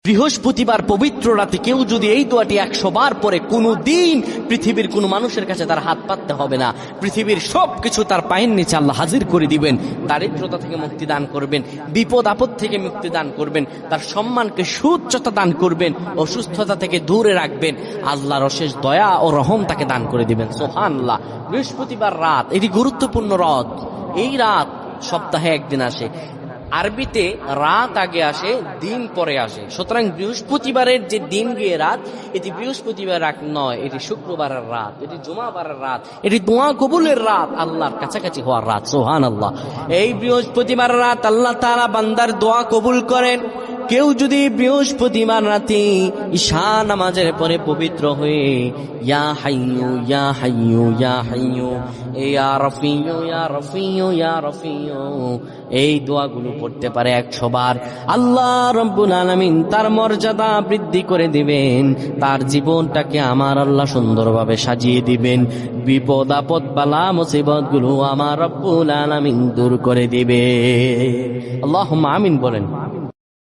বৃহস্পতিবার পবিত্র রাতে কেউ যদি এই দোয়াটি 100 বার পরে, কোনো দিন পৃথিবীর কোনো মানুষের কাছে তার হাত পাততে হবে না। পৃথিবীর সবকিছু তার পায়ের নিচে আল্লাহ হাজির করে দিবেন। দারিদ্রতা থেকে মুক্তি দান করবেন, বিপদ আপদ থেকে মুক্তি দান করবেন, তার সম্মানকে সুউচ্চতা দান করবেন, অসুস্থতা থেকে দূরে রাখবেন। আল্লাহর অশেষ দয়া ও রহম তাকে দান করে দিবেন। সুবহানাল্লাহ। বৃহস্পতিবার রাত এটি গুরুত্বপূর্ণ রাত। এই রাত সপ্তাহে একদিন আসে। আরবিতে রাত আগে আসে, দিন পরে আসে। সুতরাং বৃহস্পতিবারের যে দিন গিয়ে রাত, এটি বৃহস্পতিবার রাত নয়, এটি শুক্রবারের রাত, এটি জুমাবারের রাত, এটি দোয়া কবুলের রাত, আল্লাহর কাছাকাছি হওয়ার রাত। সুবহানাল্লাহ। এই বৃহস্পতিবার রাত আল্লাহ তাআলা বান্দার দোয়া কবুল করেন। কেউ যদি বৃহস্পতিবার রাতে ঈশা নামাজের পরে পবিত্র হয়ে ইয়া হাইয়ু ইয়া হাইয়ু ইয়া হাইয়ু ইয়া রাফিয়ু ইয়া রাফিয়ু ইয়া রাফিয়ু এই দোয়াগুলো পড়তে পারে 100 বার, আল্লাহ রব্বুল আলামিন তার মর্যাদা বৃদ্ধি করে দিবেন। তার জীবনটাকে আমার আল্লাহ সুন্দরভাবে সাজিয়ে দিবেন। বিপদ আপদ বালা মুসিবত গুলো আমার রব্বুল আলামিন দূর করে দিবে। আল্লাহুম্মা আমিন বলেন।